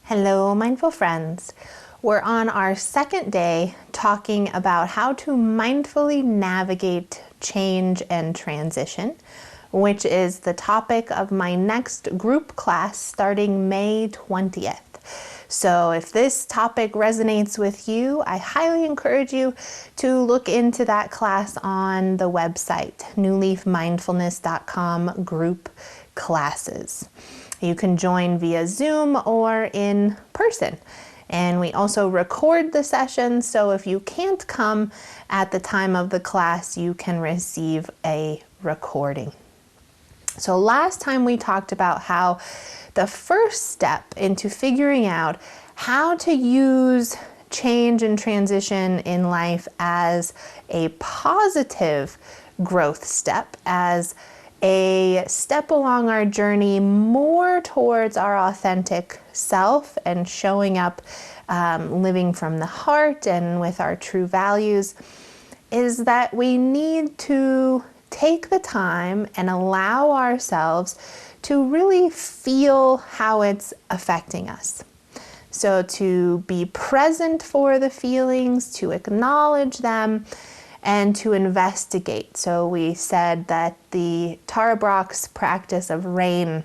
Hello, mindful friends. We're on our second day talking about how to mindfully navigate change and transition, which is the topic of my next group class starting May 20th. So if this topic resonates with you, I highly encourage you to look into that class on the website, newleafmindfulness.com group classes. You can join via Zoom or in person. And we also record the session, so if you can't come at the time of the class, you can receive a recording. So last time we talked about how the first step into figuring out how to use change and transition in life as a positive growth step, as a step along our journey more towards our authentic self and showing up, living from the heart and with our true values, is that we need to take the time and allow ourselves to really feel how it's affecting us. So to be present for the feelings, to acknowledge them, and to investigate. So we said that the Tara Brach's practice of rain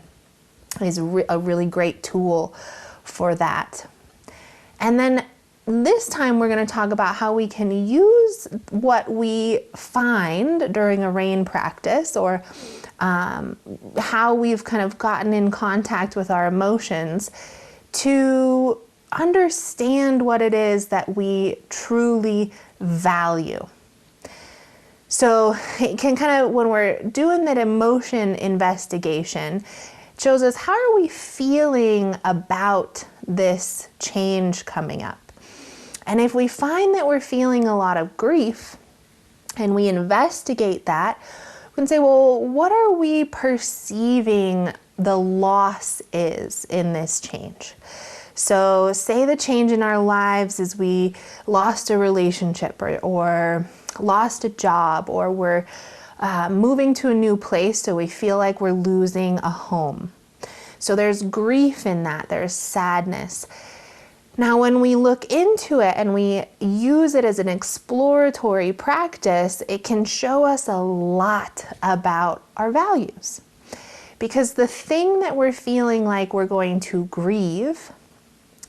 is a really great tool for that. And then this time we're going to talk about how we can use what we find during a rain practice, or how we've kind of gotten in contact with our emotions to understand what it is that we truly value. So it can kind of, when we're doing that emotion investigation, it shows us how are we feeling about this change coming up. And if we find that we're feeling a lot of grief and we investigate that, we can say, well, what are we perceiving the loss is in this change? So say the change in our lives is we lost a relationship or lost a job, or we're moving to a new place, so we feel like we're losing a home. So there's grief in that, there's sadness. Now when we look into it and we use it as an exploratory practice, it can show us a lot about our values. Because the thing that we're feeling like we're going to grieve,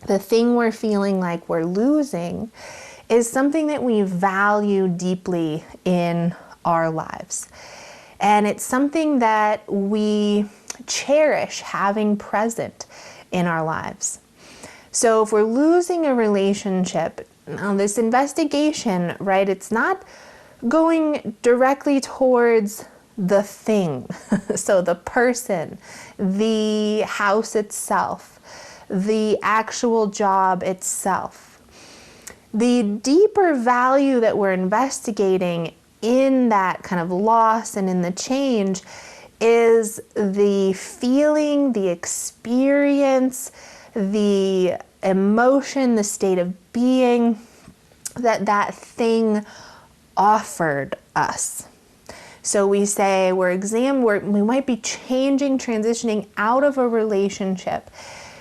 the thing we're feeling like we're losing, is something that we value deeply in our lives. And it's something that we cherish having present in our lives. So if we're losing a relationship, now this investigation, right, it's not going directly towards the thing. So the person, the house itself, the actual job itself. The deeper value that we're investigating in that kind of loss and in the change is the feeling, the experience, the emotion, the state of being that thing offered us. So we say we might be transitioning out of a relationship.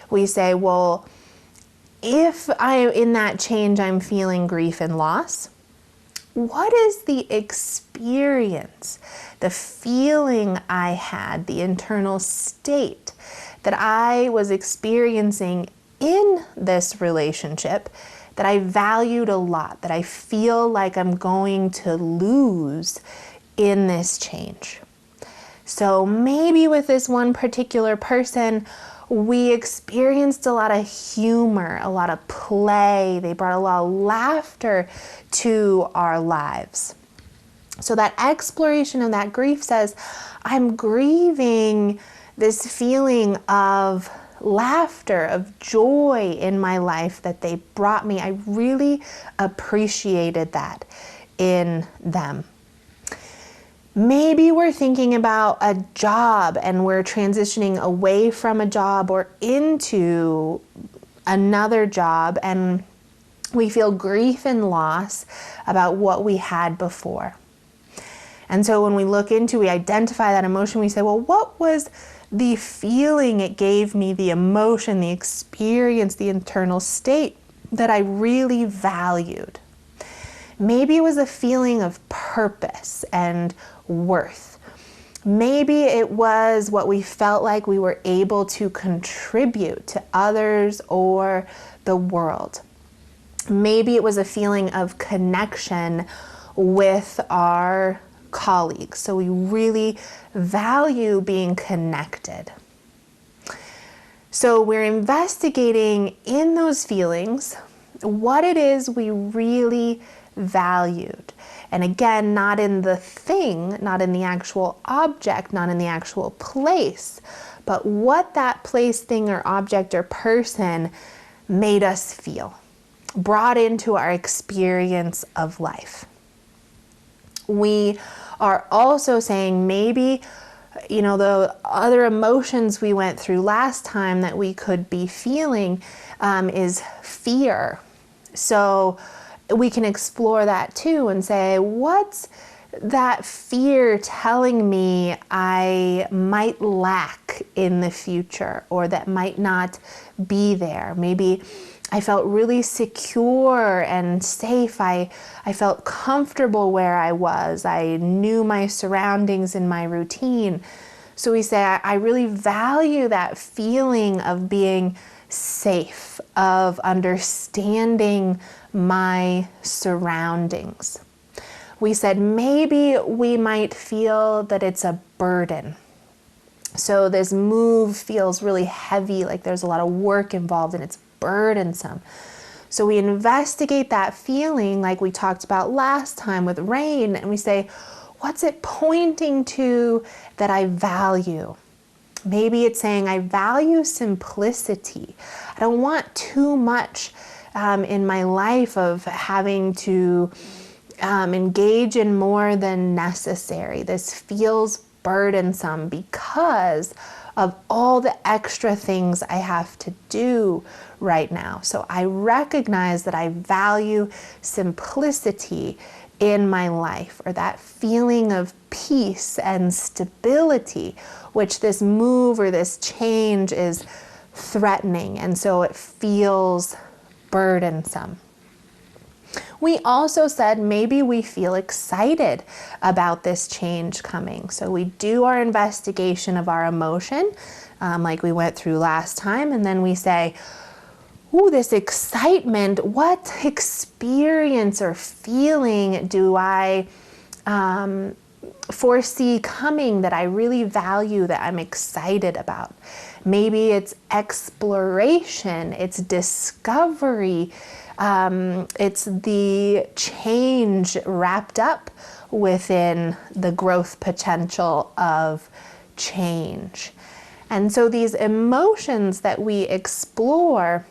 We say, well, if in that change I'm feeling grief and loss, what is the experience, the feeling I had, the internal state that I was experiencing in this relationship that I valued a lot, that I feel like I'm going to lose in this change? So maybe with this one particular person, we experienced a lot of humor, a lot of play. They brought a lot of laughter to our lives. So that exploration of that grief says, I'm grieving this feeling of laughter, of joy in my life that they brought me. I really appreciated that in them. Maybe we're thinking about a job and we're transitioning away from a job or into another job, and we feel grief and loss about what we had before. And so when we we identify that emotion, we say, well, what was the feeling it gave me, the emotion, the experience, the internal state that I really valued? Maybe it was a feeling of purpose and worth. Maybe it was what we felt like we were able to contribute to others or the world. Maybe it was a feeling of connection with our colleagues. So we really value being connected. So we're investigating in those feelings what it is we really valued. And again, not in the thing, not in the actual object, not in the actual place, but what that place, thing, or object or person made us feel, brought into our experience of life. We are also saying maybe, the other emotions we went through last time that we could be feeling is fear. So we can explore that too and say, what's that fear telling me I might lack in the future, or that might not be there? Maybe I felt really secure and safe. I felt comfortable where I was. I knew my surroundings and my routine. So we say, I really value that feeling of being safe, of understanding my surroundings. We said maybe we might feel that it's a burden. So this move feels really heavy, like there's a lot of work involved and it's burdensome. So we investigate that feeling like we talked about last time with rain, and we say, what's it pointing to that I value? Maybe it's saying I value simplicity. I don't want too much in my life of having to engage in more than necessary. This feels burdensome because of all the extra things I have to do right now. So I recognize that I value simplicity in my life, or that feeling of peace and stability, which this move or this change is threatening, and so it feels burdensome. We also said maybe we feel excited about this change coming. So we do our investigation of our emotion, like we went through last time, and then we say, ooh, this excitement, what experience or feeling do I foresee coming that I really value, that I'm excited about? Maybe it's exploration, it's discovery, it's the change wrapped up within the growth potential of change. And so these emotions that we explore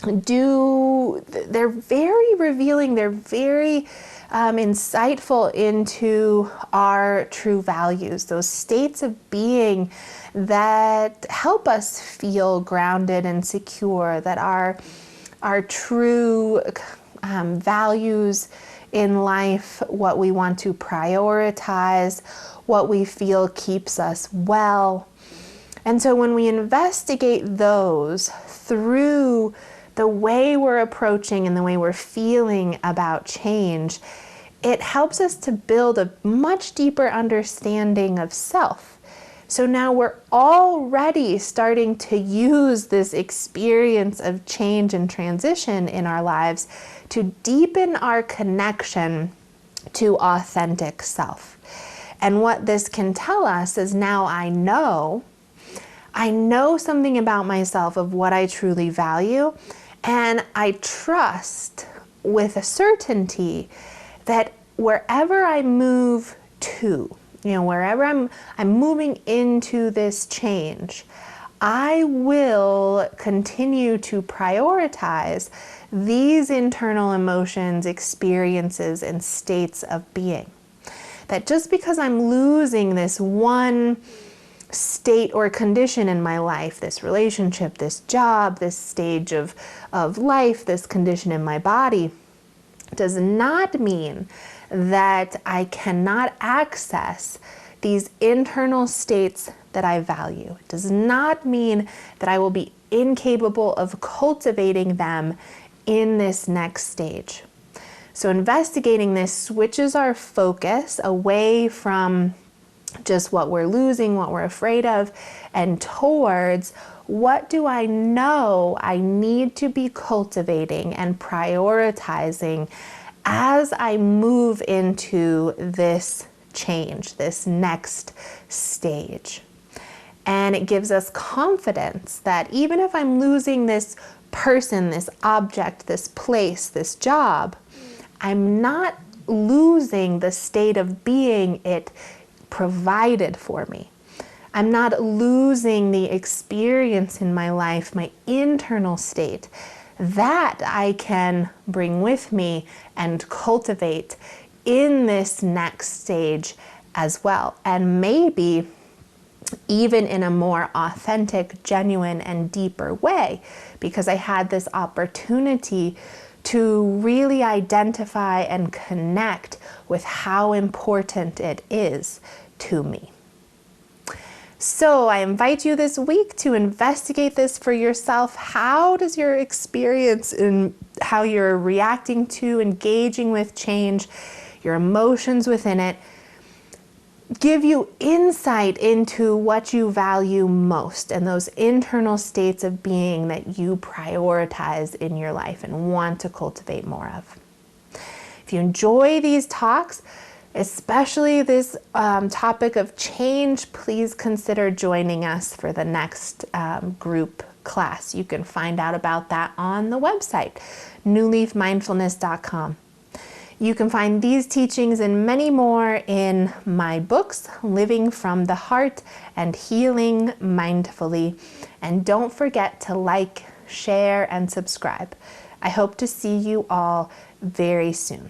they're very revealing, they're very insightful into our true values, those states of being that help us feel grounded and secure, that our true values in life, what we want to prioritize, what we feel keeps us well. And so when we investigate those through the way we're approaching and the way we're feeling about change, it helps us to build a much deeper understanding of self. So now we're already starting to use this experience of change and transition in our lives to deepen our connection to authentic self. And what this can tell us is, now I know something about myself of what I truly value, and I trust with a certainty that wherever I move to, wherever I'm moving into this change, I will continue to prioritize these internal emotions, experiences, and states of being. That just because I'm losing this one state or condition in my life, this relationship, this job, this stage of life, this condition in my body, does not mean that I cannot access these internal states that I value. It does not mean that I will be incapable of cultivating them in this next stage. So investigating this switches our focus away from just what we're losing, what we're afraid of, and towards what do I know I need to be cultivating and prioritizing as I move into this change, this next stage. And it gives us confidence that even if I'm losing this person, this object, this place, this job, I'm not losing the state of being it provided for me. I'm not losing the experience in my life, my internal state, that I can bring with me and cultivate in this next stage as well. And maybe even in a more authentic, genuine, and deeper way, because I had this opportunity to really identify and connect with how important it is to me. So I invite you this week to investigate this for yourself. How does your experience in how you're reacting to, engaging with change, your emotions within it, give you insight into what you value most and those internal states of being that you prioritize in your life and want to cultivate more of? If you enjoy these talks, especially this topic of change, please consider joining us for the next group class. You can find out about that on the website, newleafmindfulness.com. You can find these teachings and many more in my books, Living from the Heart and Healing Mindfully. And don't forget to like, share, and subscribe. I hope to see you all very soon.